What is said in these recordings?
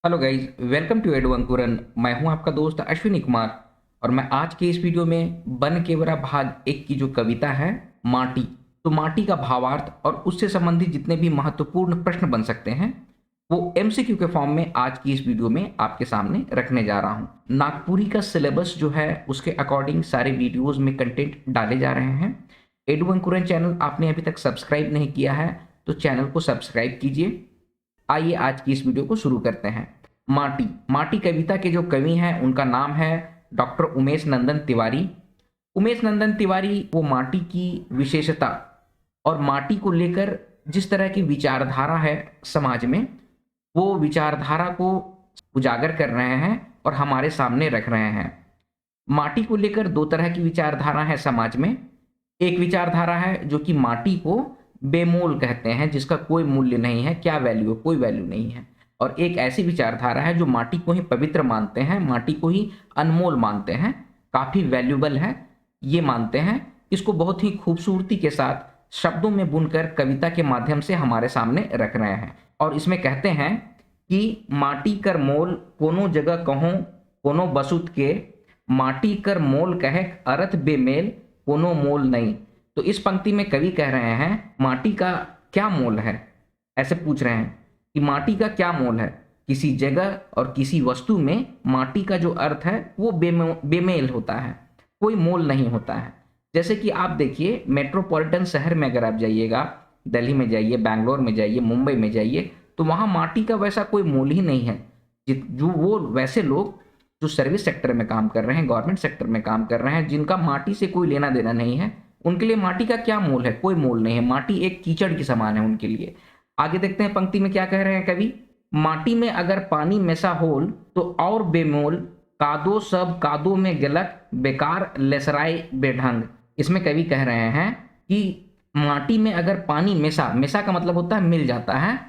Hello guys, welcome to Edu Ankuran. मैं हूं आपका दोस्त अश्विनी कुमार और मैं आज के इस वीडियो में बन केवरा भाग एक की जो कविता है माटी, तो माटी का भावार्थ और उससे संबंधित जितने भी महत्वपूर्ण प्रश्न बन सकते हैं वो एमसीक्यू के फॉर्म में आज की इस वीडियो में आपके सामने रखने जा रहा हूं। नागपुरी का सिलेबस जो है उसके अकॉर्डिंग सारे वीडियोज में कंटेंट डाले जा रहे हैं। एडू अंकुरन चैनल आपने अभी तक सब्सक्राइब नहीं किया है तो चैनल को सब्सक्राइब कीजिए। आइए आज की इस वीडियो को शुरू करते हैं। माटी माटी कविता के जो कवि हैं उनका नाम है डॉक्टर उमेश नंदन तिवारी। उमेश नंदन तिवारी वो माटी की विशेषता और माटी को लेकर जिस तरह की विचारधारा है समाज में, वो विचारधारा को उजागर कर रहे हैं और हमारे सामने रख रहे हैं। माटी को लेकर दो तरह की विचारधारा है समाज में। एक विचारधारा है जो कि माटी को बेमोल कहते हैं, जिसका कोई मूल्य नहीं है, क्या वैल्यू, कोई वैल्यू नहीं है। और एक ऐसी विचारधारा है जो माटी को ही पवित्र मानते हैं, माटी को ही अनमोल मानते हैं, काफ़ी वैल्यूबल है ये मानते हैं। इसको बहुत ही खूबसूरती के साथ शब्दों में बुनकर कविता के माध्यम से हमारे सामने रख रहे हैं। और इसमें कहते हैं कि माटी कर मोल कोनो जगह कहो कोनो बसुत के, माटी कर मोल कहे अरथ बेमेल कोनो मोल नहीं। तो इस पंक्ति में कवि कह रहे हैं माटी का क्या मोल है, ऐसे पूछ रहे हैं कि माटी का क्या मोल है। किसी जगह और किसी वस्तु में माटी का जो अर्थ है वो बेमेल होता है, कोई मोल नहीं होता है। जैसे कि आप देखिए मेट्रोपॉलिटन शहर में अगर आप जाइएगा, दिल्ली में जाइए, बैंगलोर में जाइए, मुंबई में जाइए, तो वहाँ माटी का वैसा कोई मोल ही नहीं है। जो वो वैसे लोग जो सर्विस सेक्टर में काम कर रहे हैं, गवर्नमेंट सेक्टर में काम कर रहे हैं, जिनका माटी से कोई लेना देना नहीं है, उनके लिए माटी का क्या मोल है, कोई मोल नहीं है। माटी एक कीचड़ की समान है उनके लिए। आगे देखते हैं पंक्ति में क्या कह रहे हैं कवि। माटी में अगर पानी मेसा होल तो और बेमोल, कादो सब कादो में गलक बेकार लेसराय बेढंग। इसमें कवि कह रहे हैं कि माटी में अगर पानी मेसा, मेसा का मतलब होता है मिल जाता है,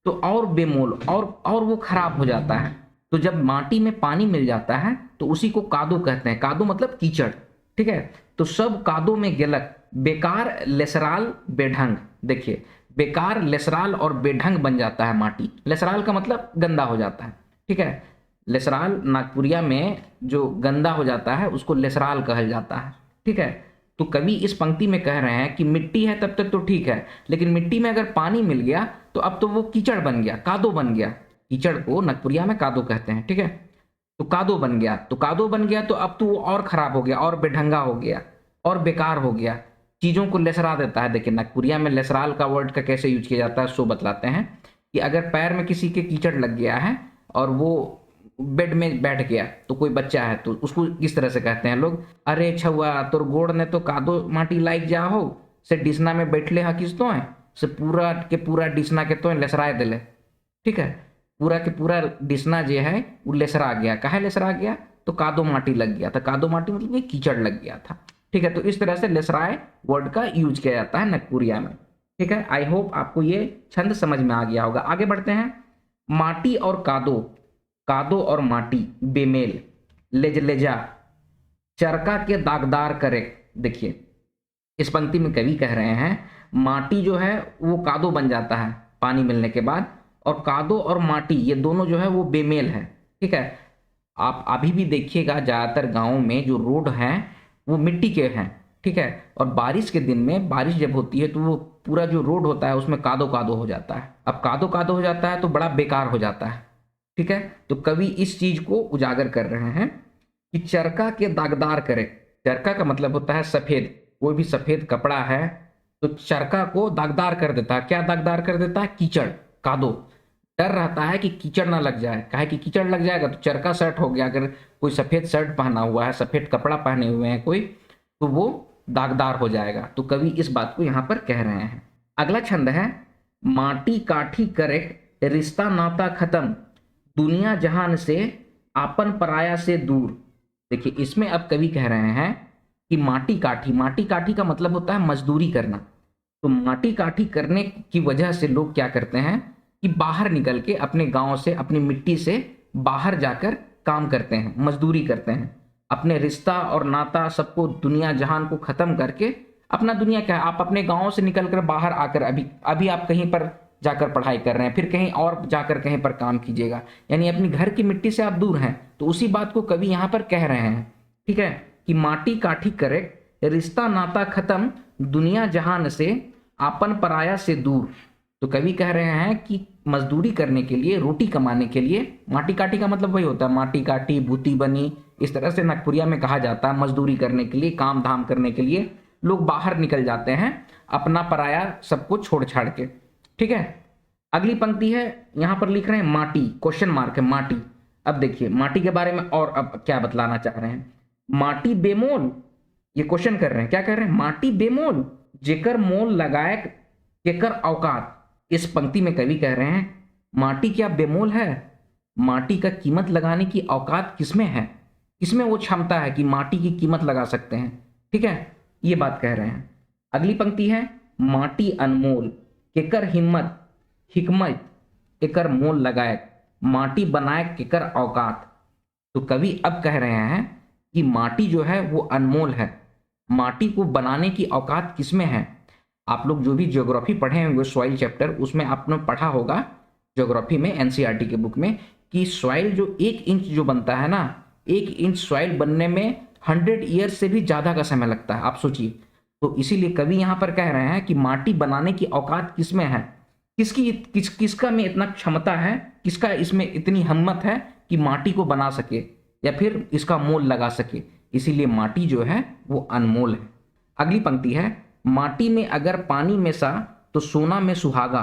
तो और बेमोल और वो खराब हो जाता है। तो जब माटी में पानी मिल जाता है तो उसी को कादो कहते हैं। कादो मतलब कीचड़, ठीक है। तो सब कादो में गेलक बेकार लेसराल बेढंग। देखिए बेकार, लेसराल और बेढंग बन जाता है माटी। लेसराल का मतलब गंदा हो जाता है, ठीक है। लेसराल नागपुरिया में जो गंदा हो जाता है उसको लेसराल कहा जाता है, ठीक है। तो कवि इस पंक्ति में कह रहे हैं कि मिट्टी है तब तक तो ठीक है, लेकिन मिट्टी में अगर पानी मिल गया तो अब तो वो कीचड़ बन गया, कादो बन गया। कीचड़ को नागपुरिया में कादो कहते हैं, ठीक है। तो कादो बन गया, तो कादो बन गया तो अब तो वो और खराब हो गया, और बेढंगा हो गया, और बेकार हो गया, चीज़ों को लेसरा देता है। देखिए नागपुरिया में लेसराल का वर्ड का कैसे यूज किया जाता है सो बतलाते हैं कि अगर पैर में किसी के कीचड़ लग गया है और वो बेड में बैठ गया, तो कोई बच्चा है तो उसको किस तरह से कहते हैं लोग, अरे छुआ तोर गोड़ ने तो कादो माटी लाइक जा हो से डिसना में बैठले हा किस तो है से पूरा के पूरा डिसना के तो लेसराए दिले, ठीक है। पूरा के पूरा डिसना जो है वो लेसरा गया। काहे लेसरा गया? तो कादो माटी लग गया था। कादो माटी मतलब ये कीचड़ लग गया था, ठीक है। तो इस तरह से लेसराए वर्ड का यूज किया जाता है नागपुरिया में, ठीक है। आई होप आपको ये छंद समझ में आ गया होगा। आगे बढ़ते हैं। माटी और कादो, कादो और माटी बेमेल, लेजलेजा चरका के दागदार करे। देखिए इस पंक्ति में कवि कह रहे हैं माटी जो है वो कादो बन जाता है पानी मिलने के बाद, और कादो और माटी ये दोनों जो है वो बेमेल है, ठीक है। आप अभी भी देखिएगा ज़्यादातर गाँव में जो रोड हैं वो मिट्टी के हैं, ठीक है। और बारिश के दिन में बारिश जब होती है तो वो पूरा जो रोड होता है उसमें कादो कादो हो जाता है। अब कादो कादो हो जाता है तो बड़ा बेकार हो जाता है, ठीक है। तो कवि इस चीज को उजागर कर रहे हैं कि चरका के दागदार करे। चरका का मतलब होता है सफेद, कोई भी सफेद कपड़ा है तो चरका को दागदार कर देता है। क्या दागदार कर देता है? कीचड़, कादो। डर रहता है कि कीचड़ ना लग जाए, काहे कि कीचड़ लग जाएगा तो चरका शर्ट हो गया, अगर कोई सफेद शर्ट पहना हुआ है, सफेद कपड़ा पहने हुए हैं कोई, तो वो दागदार हो जाएगा। तो कवि इस बात को यहाँ पर कह रहे हैं। अगला छंद है माटी काठी करे रिश्ता नाता खत्म, दुनिया जहान से आपन पराया से दूर। देखिए इसमें अब कवि कह रहे हैं कि माटी काठी, माटी काठी का मतलब होता है मजदूरी करना। तो माटी काठी करने की वजह से लोग क्या करते हैं कि बाहर निकल के अपने गांव से, अपनी मिट्टी से बाहर जाकर काम करते हैं, मजदूरी करते हैं। अपने रिश्ता और नाता सबको, दुनिया जहान को खत्म करके, अपना दुनिया क्या है, आप अपने गांव से निकल कर बाहर आकर, अभी अभी आप कहीं पर जाकर पढ़ाई कर रहे हैं, फिर कहीं और जाकर कहीं पर काम कीजिएगा, यानी अपनी घर की मिट्टी से आप दूर हैं। तो उसी बात को कवि यहाँ पर कह रहे हैं, ठीक है, कि माटी काठी करे रिश्ता नाता खत्म, दुनिया जहान से आपन पराया से दूर। तो कवि कह रहे हैं कि मजदूरी करने के लिए, रोटी कमाने के लिए, माटी काटी का मतलब वही होता है, माटी काटी भूती बनी, इस तरह से नागपुरिया में कहा जाता है। मजदूरी करने के लिए, काम धाम करने के लिए लोग बाहर निकल जाते हैं, अपना पराया सबको छोड़ छाड़ के, ठीक है। अगली पंक्ति है, यहां पर लिख रहे हैं माटी, क्वेश्चन मार्क है, माटी। अब देखिए माटी के बारे में और अब क्या बतलाना चाह रहे हैं। माटी बेमोल, ये क्वेश्चन कर रहे हैं, क्या कर रहे हैं, माटी बेमोल जेकर मोल लगाए केकर औकात। इस पंक्ति में कवि कह रहे हैं माटी क्या बेमोल है, माटी का कीमत लगाने की औकात किसमें है, किसमें वो क्षमता है कि माटी की कीमत लगा सकते हैं, ठीक है, ये बात कह रहे हैं। अगली पंक्ति है माटी अनमोल केकर हिम्मत हिकमत एकर मोल लगाए, माटी बनाए केकर औकात। तो कवि अब कह रहे हैं कि माटी जो है वो अनमोल है, माटी को बनाने की औकात किसमें है। आप लोग जो भी ज्योग्राफी पढ़े हैं वो सॉइल चैप्टर, उसमें आपने पढ़ा होगा ज्योग्राफी में, एनसीईआरटी के बुक में, कि सॉइल जो 1 इंच जो बनता है ना, 1 इंच सॉइल बनने में 100 ईयर्स से भी ज़्यादा का समय लगता है, आप सोचिए। तो इसीलिए कवि यहाँ पर कह रहे हैं कि माटी बनाने की औकात किसमें है, किसका में इतना क्षमता है, किसका इसमें इतनी हिम्मत है कि माटी को बना सके या फिर इसका मोल लगा सके। इसीलिए माटी जो है वो अनमोल है। अगली पंक्ति है माटी में अगर पानी में सा तो सोना में सुहागा,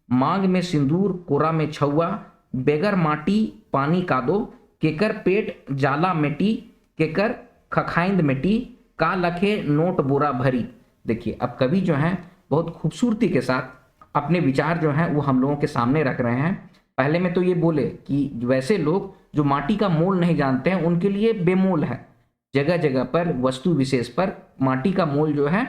मांग में सिंदूर कोरा में छुआ, बेगर माटी पानी का दो, केकर पेट जाला मिट्टी केकर खखाइंद मिट्टी, का लखे नोट बोरा भरी। देखिए अब कवि जो है बहुत खूबसूरती के साथ अपने विचार जो हैं वो हम लोगों के सामने रख रहे हैं। पहले में तो ये बोले कि वैसे लोग जो माटी का मोल नहीं जानते हैं उनके लिए बेमोल है, जगह जगह पर वस्तु विशेष पर माटी का मोल जो है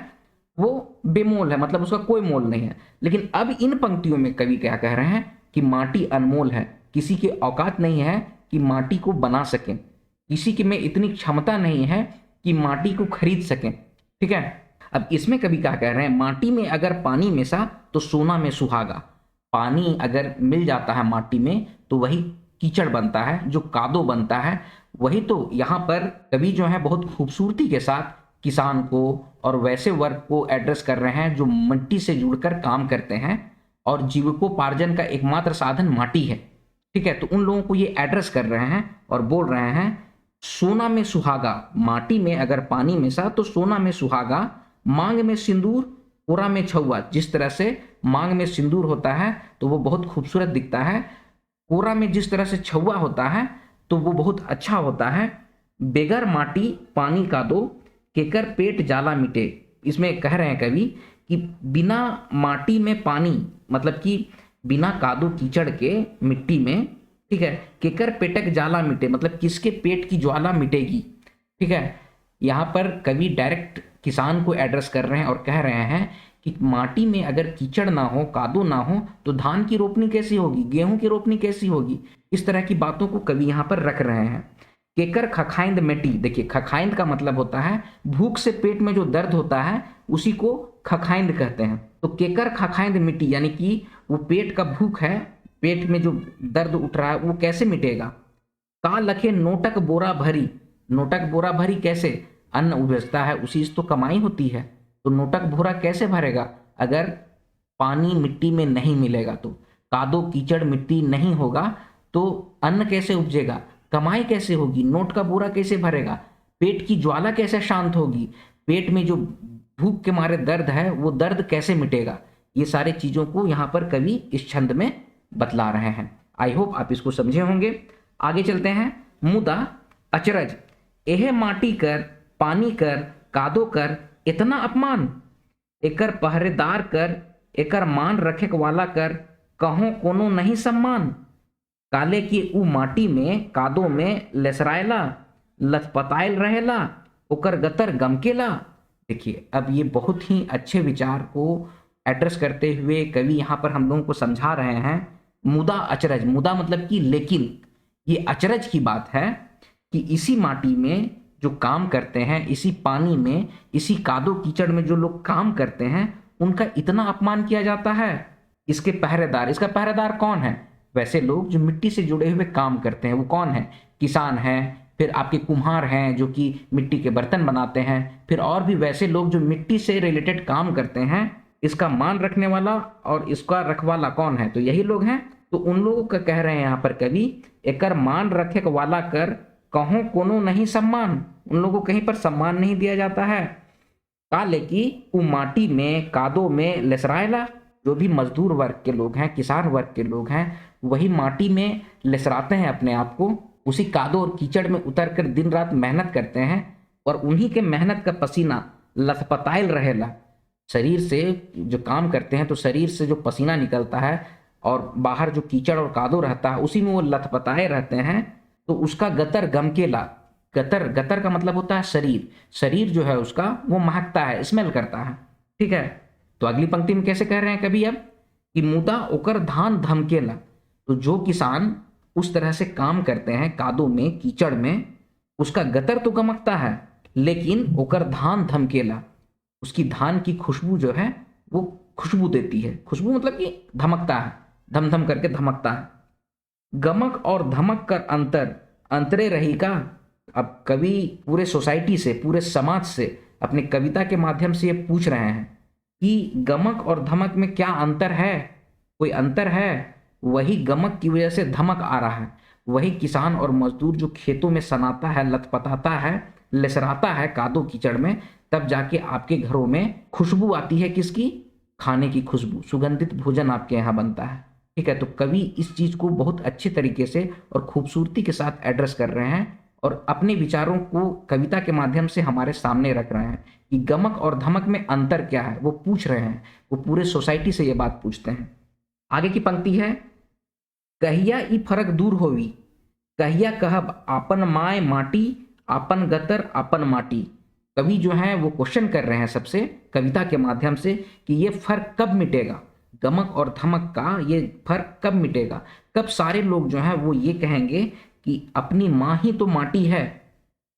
वो बेमोल है, मतलब उसका कोई मोल नहीं है। लेकिन अब इन पंक्तियों में कवि क्या कह रहे हैं कि माटी अनमोल है, किसी की औकात नहीं है कि माटी को बना सकें, किसी के में इतनी क्षमता नहीं है कि माटी को खरीद सकें, ठीक है। अब इसमें कवि क्या कह रहे हैं, माटी में अगर पानी मिसा तो सोना में सुहागा। पानी अगर मिल जाता है माटी में तो वही कीचड़ बनता है, जो कादो बनता है वही। तो यहाँ पर कवि जो है बहुत खूबसूरती के साथ किसान को और वैसे वर्ग को एड्रेस कर रहे हैं जो मिट्टी से जुड़कर काम करते हैं और जीविकोपार्जन का एकमात्र साधन माटी है, ठीक है। तो उन लोगों को ये एड्रेस कर रहे हैं और बोल रहे हैं सोना में सुहागा, माटी में अगर पानी मिसा तो सोना में सुहागा, मांग में सिंदूर कोरा में छुआ। जिस तरह से मांग में सिंदूर होता है तो वो बहुत खूबसूरत दिखता है, कोरा में जिस तरह से छुआ होता है तो वो बहुत अच्छा होता है, बेगर माटी पानी का दो केकर पेट जाला मिटे। इसमें कह रहे हैं कवि कि बिना माटी में पानी, मतलब कि बिना कादो कीचड़ के मिट्टी में, ठीक है, केकर पेटक जाला मिटे, मतलब किसके पेट की ज्वाला मिटेगी, ठीक है। यहाँ पर कवि डायरेक्ट किसान को एड्रेस कर रहे हैं और कह रहे हैं कि माटी में अगर कीचड़ ना हो, कादो ना हो तो धान की रोपनी कैसी होगी, गेहूं की रोपनी कैसी होगी। इस तरह की बातों को कवि यहाँ पर रख रहे हैं। केकर खखाइंद मिट्टी, देखिए खखाइंद का मतलब होता है भूख से पेट में जो दर्द होता है उसी को खखाइंद कहते हैं। तो केकर खखाइंद मिट्टी यानी कि वो पेट का भूख है, पेट में जो दर्द उठ रहा है वो कैसे मिटेगा। का लखे नोटक बोरा भरी, नोटक बोरा भरी कैसे, अन्न उपजता है उसी से तो कमाई होती है, तो नोटक बोरा कैसे भरेगा अगर पानी मिट्टी में नहीं मिलेगा। तो कादो कीचड़ मिट्टी नहीं होगा तो अन्न कैसे उपजेगा, कमाई कैसे होगी, नोट का बोरा कैसे भरेगा, पेट की ज्वाला कैसे शांत होगी, पेट में जो भूख के मारे दर्द है वो दर्द कैसे मिटेगा। ये सारे चीजों को यहाँ पर कवि इस छंद में बतला रहे हैं। आई होप आप इसको समझे होंगे। आगे चलते हैं। मुदा अचरज एह माटी कर पानी कर कादो कर इतना अपमान, एकर पहरेदार कर एकर मान रखे वाला कर कहो कोनो नहीं सम्मान, काले की ऊ माटी में कादो में लेसरायला लथपतायल रहेला ओकर गतर गमकेला। देखिए अब ये बहुत ही अच्छे विचार को एड्रेस करते हुए कवि यहाँ पर हम लोगों को समझा रहे हैं। मुदा अचरज, मुदा मतलब कि लेकिन, ये अचरज की बात है कि इसी माटी में जो काम करते हैं, इसी पानी में, इसी कादो कीचड़ में जो लोग काम करते हैं उनका इतना अपमान किया जाता है। इसके पहरेदार, इसका पहरेदार कौन है? वैसे लोग जो मिट्टी से जुड़े हुए काम करते हैं। वो कौन है? किसान हैं, फिर आपके कुम्हार हैं जो कि मिट्टी के बर्तन बनाते हैं, फिर और भी वैसे लोग जो मिट्टी से रिलेटेड काम करते हैं। इसका मान रखने वाला और इसका रखवाला कौन है? तो यही लोग हैं। तो उन लोगों का कह रहे हैं यहाँ पर कवि, एकर मान रखे वाला कर कहो कोनो नहीं सम्मान। उन लोगों को कहीं पर सम्मान नहीं दिया जाता है। काले की उ माटी में कादो में लेसराएला। जो भी मजदूर वर्ग के लोग हैं, किसान वर्ग के लोग हैं, वही माटी में लेसराते हैं अपने आप को, उसी कादो और कीचड़ में उतर कर दिन रात मेहनत करते हैं और उन्हीं के मेहनत का पसीना लथपथाइल रहेला। शरीर से जो काम करते हैं तो शरीर से जो पसीना निकलता है और बाहर जो कीचड़ और कादो रहता है उसी में वो लथपथाए रहते हैं। तो उसका गतर गमकेला। गतर, गतर का मतलब होता है शरीर। शरीर जो है उसका वो महकता है, स्मेल करता है। ठीक है। तो अगली पंक्ति में कैसे कह रहे हैं कभी अब कि मुदा ओकर धान धमकेला। तो जो किसान उस तरह से काम करते हैं कादो में, कीचड़ में, उसका गतर तो गमकता है लेकिन ओकर धान धमकेला, उसकी धान की खुशबू जो है वो खुशबू देती है। खुशबू मतलब कि धमकता है, धम धम करके धमकता है। गमक और धमक कर अंतर अंतरे रही का। अब कवि पूरे सोसाइटी से, पूरे समाज से अपनी कविता के माध्यम से ये पूछ रहे हैं कि गमक और धमक में क्या अंतर है? कोई अंतर है? वही गमक की वजह से धमक आ रहा है। वही किसान और मजदूर जो खेतों में सनाता है, लथपथाता है, लसराता है कादो कीचड़ में, तब जाके आपके घरों में खुशबू आती है। किसकी? खाने की खुशबू, सुगंधित भोजन आपके यहाँ बनता है। ठीक है। तो कवि इस चीज को बहुत अच्छे तरीके से और खूबसूरती के साथ एड्रेस कर रहे हैं और अपने विचारों को कविता के माध्यम से हमारे सामने रख रहे हैं कि गमक और धमक में अंतर क्या है। वो पूछ रहे हैं, वो पूरे सोसाइटी से ये बात पूछते हैं। आगे की पंक्ति है, कहिया ई फर्क दूर होवी, कहिया कहब आपन माय माटी, आपन गतर आपन माटी। कवि जो है वो क्वेश्चन कर रहे हैं सबसे कविता के माध्यम से कि ये फर्क कब मिटेगा, गमक और धमक का ये फर्क कब मिटेगा, कब सारे लोग जो हैं वो ये कहेंगे कि अपनी माँ ही तो माटी है,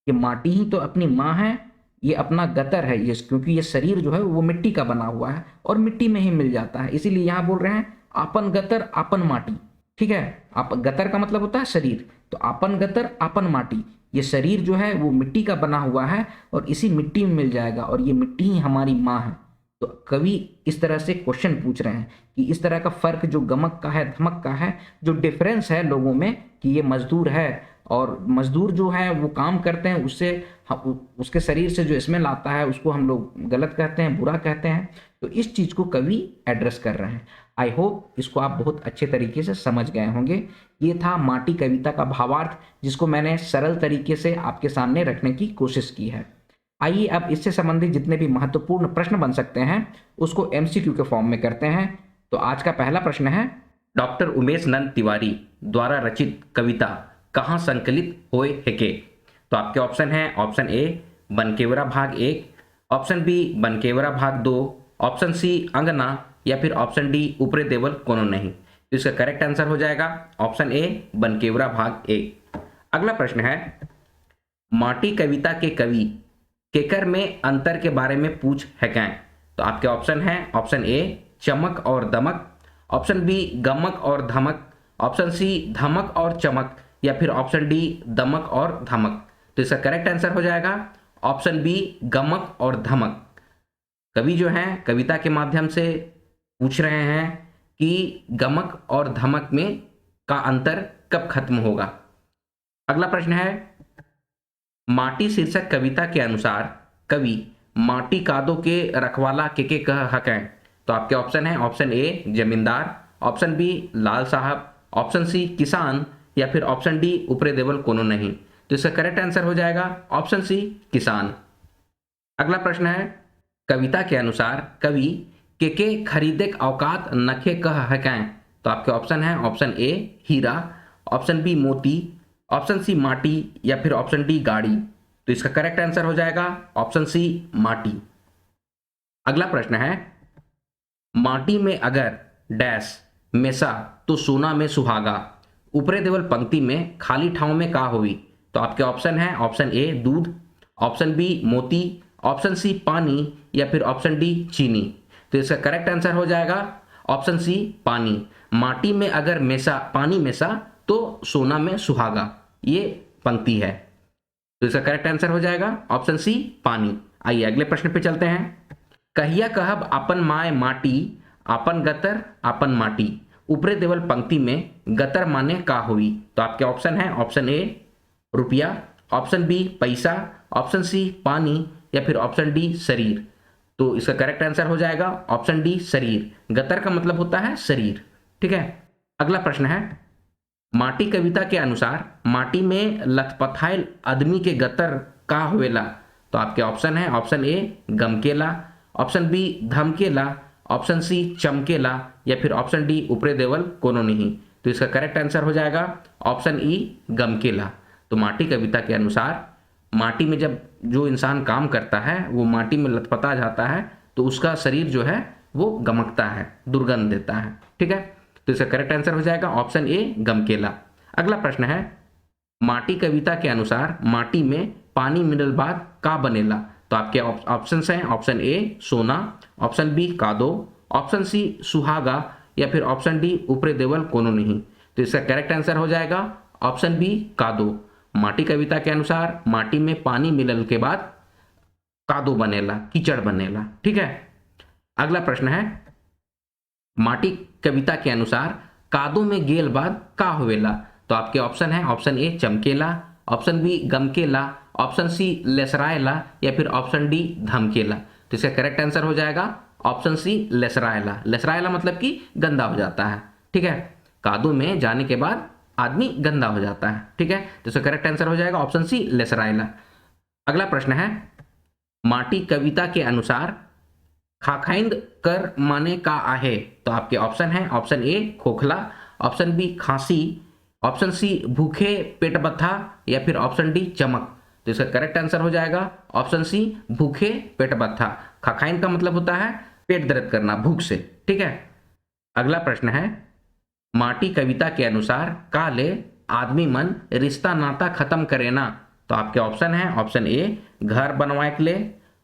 ये माटी ही तो अपनी माँ है, ये अपना गतर है, ये क्योंकि ये शरीर जो है वो मिट्टी का बना हुआ है और मिट्टी में ही मिल जाता है। इसीलिए यहाँ बोल रहे हैं आपन गतर आपन माटी। ठीक है। आप गतर का मतलब होता है शरीर, तो आपन गतर आपन माटी, ये शरीर जो है वो मिट्टी का बना हुआ है और इसी मिट्टी में मिल जाएगा और ये मिट्टी ही हमारी माँ है। तो कवि इस तरह से क्वेश्चन पूछ रहे हैं कि इस तरह का फर्क जो गमक का है, धमक का है, जो डिफरेंस है लोगों में कि ये मजदूर है और मजदूर जो है वो काम करते हैं, उससे उसके शरीर से जो स्मेल आता है उसको हम लोग गलत कहते हैं, बुरा कहते हैं। तो इस चीज को कवि एड्रेस कर रहे हैं। आई होप इसको आप बहुत अच्छे तरीके से समझ गए होंगे। ये था माटी कविता का भावार्थ, जिसको मैंने सरल तरीके से आपके सामने रखने की कोशिश की है। आइए अब इससे संबंधित जितने भी महत्वपूर्ण प्रश्न बन सकते हैं उसको एमसीक्यू के फॉर्म में करते हैं। तो आज का पहला प्रश्न है, डॉक्टर उमेश नंद तिवारी द्वारा रचित कविता कहाँ संकलित होए हेके। तो आपके ऑप्शन है, ऑप्शन ए बनकेवरा भाग 1, ऑप्शन बी बनकेवरा भाग 2, ऑप्शन सी अंगना, या फिर ऑप्शन डी ऊपरे देवल कोनो नहीं। तो इसका करेक्ट आंसर हो जाएगा ऑप्शन ए बनकेवरा भाग 1। अगला प्रश्न है, माटी कविता के कवि केकर में अंतर के बारे में पूछ है क्या। तो आपके ऑप्शन है, ऑप्शन ए चमक और दमक, ऑप्शन बी गमक और धमक, ऑप्शन सी धमक और चमक, या फिर ऑप्शन डी दमक और धमक। तो इसका करेक्ट आंसर हो जाएगा ऑप्शन बी गमक और धमक। कवि जो है कविता के माध्यम से पूछ रहे हैं कि गमक और धमक में का अंतर कब खत्म होगा। अगला प्रश्न है, माटी शीर्षक कविता के अनुसार कवि माटी कादो के रखवाला के कह हकें। तो आपके ऑप्शन है, ऑप्शन ए जमींदार, ऑप्शन बी लाल साहब, ऑप्शन सी किसान, या फिर ऑप्शन डी ऊपरे देवल कोनो नहीं। तो इसका करेक्ट आंसर हो जाएगा ऑप्शन सी किसान। अगला प्रश्न है, कविता के अनुसार कवि के खरीदे औकात नखे कह हकें। तो आपके ऑप्शन है, ऑप्शन ए हीरा, ऑप्शन बी मोती, ऑप्शन सी माटी, या फिर ऑप्शन डी गाड़ी। तो इसका करेक्ट आंसर हो जाएगा ऑप्शन सी माटी। अगला प्रश्न है, माटी में अगर डैश मेसा तो सोना में सुहागा, ऊपरे देवल पंक्ति में खाली ठाव में का होवी। तो आपके ऑप्शन है, ऑप्शन ए दूध, ऑप्शन बी मोती, ऑप्शन सी पानी, या फिर ऑप्शन डी चीनी। तो इसका करेक्ट आंसर हो जाएगा ऑप्शन सी पानी, माटी में अगर मेसा पानी मेसा तो सोना में सुहागा, ये पंक्ति है। तो इसका करेक्ट आंसर हो जाएगा ऑप्शन सी पानी। आइए अगले प्रश्न पे चलते हैं। कहिया कहब आपन माय माटी, आपन गतर आपन माटी, ऊपरे देवल पंक्ति में गतर माने का हुई। तो आपके ऑप्शन है ऑप्शन ए रुपया, ऑप्शन बी पैसा, ऑप्शन सी पानी या फिर ऑप्शन डी शरीर। तो इसका करेक्ट आंसर हो जाएगा ऑप्शन डी शरीर। गतर का मतलब होता है शरीर। ठीक है, अगला प्रश्न है माटी कविता के अनुसार माटी में लथपथाइल आदमी के गतर का होवेला। तो आपके ऑप्शन है ऑप्शन ए गमकेला, ऑप्शन बी धमकेला, ऑप्शन सी चमकेला या फिर ऑप्शन डी ऊपरे देवल कोनो नहीं। तो इसका करेक्ट आंसर हो जाएगा ऑप्शन ई गमकेला। तो माटी कविता के अनुसार माटी में जब जो इंसान काम करता है वो माटी में लथपथा जाता है तो उसका शरीर जो है वो गमकता है, दुर्गंध देता है। ठीक है, तो इसका करेक्ट आंसर हो जाएगा ऑप्शन ए गमकेला। अगला प्रश्न है माटी कविता के अनुसार माटी में पानी मिनरल बाद का बनेला। तो आपके ऑप्शन हैं ऑप्शन ए सोना, ऑप्शन बी कादो, ऑप्शन सी सुहागा या फिर ऑप्शन डी ऊपरे देवल कोनो नहीं। तो इसका करेक्ट आंसर हो जाएगा ऑप्शन बी कादो। माटी कविता के अनुसार माटी में पानी मिलल के बाद कादो बनेला, कीचड़ बनेला। ठीक है, अगला प्रश्न है माटी कविता के अनुसार कादो में गेल बाद का होवेला। तो आपके ऑप्शन है ऑप्शन ए चमकेला, ऑप्शन बी गमकेला, ऑप्शन सी लेसराएला या फिर ऑप्शन डी धमकेला। तो इसका करेक्ट आंसर हो जाएगा ऑप्शन सी लेसराएला। लेसराएला मतलब कि गंदा हो जाता है। ठीक है, कादो में जाने के बाद आदमी गंदा हो जाता है। ठीक है, तो इसका करेक्ट आंसर हो जाएगा ऑप्शन सी लेसराएला। अगला प्रश्न है माटी कविता के अनुसार खाखाइंद कर माने का आहे। तो आपके ऑप्शन है ऑप्शन ए खोखला, ऑप्शन बी खांसी, ऑप्शन सी भूखे पेट बत्था या फिर ऑप्शन डी चमक। तो इसका करेक्ट आंसर हो जाएगा ऑप्शन सी भूखे पेट बत्था। खाखाइन का मतलब होता है पेट दर्द करना भूख से। ठीक है, अगला प्रश्न है माटी कविता के अनुसार काले आदमी मन रिश्ता नाता खत्म करे ना। तो आपके ऑप्शन है ऑप्शन ए घर बनवाए के ले,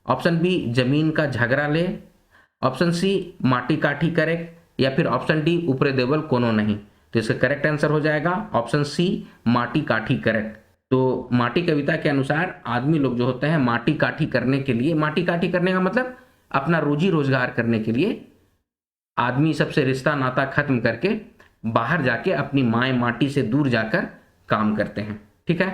ऑप्शन बी जमीन का झगड़ा ले, ऑप्शन सी माटी काठी करे या फिर ऑप्शन डी ऊपरे देवल कोनो नहीं। तो इसका करेक्ट आंसर हो जाएगा ऑप्शन सी माटी काठी करेक्ट। तो माटी कविता के अनुसार आदमी लोग जो होते हैं माटी काठी करने के लिए, माटी काठी करने का मतलब अपना रोजी रोजगार करने के लिए आदमी सबसे रिश्ता नाता खत्म करके बाहर जाके अपनी माए माटी से दूर जाकर काम करते हैं। ठीक है,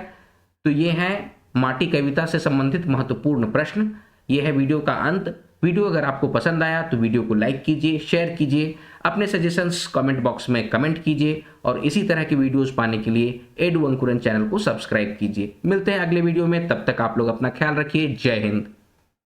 तो ये है माटी कविता से संबंधित महत्वपूर्ण प्रश्न। ये है वीडियो का अंत। वीडियो अगर आपको पसंद आया तो वीडियो को लाइक कीजिए, शेयर कीजिए, अपने सजेशंस कमेंट बॉक्स में कमेंट कीजिए और इसी तरह की वीडियोस पाने के लिए एडू अंकुरन चैनल को सब्सक्राइब कीजिए। मिलते हैं अगले वीडियो में, तब तक आप लोग अपना ख्याल रखिए। जय हिंद।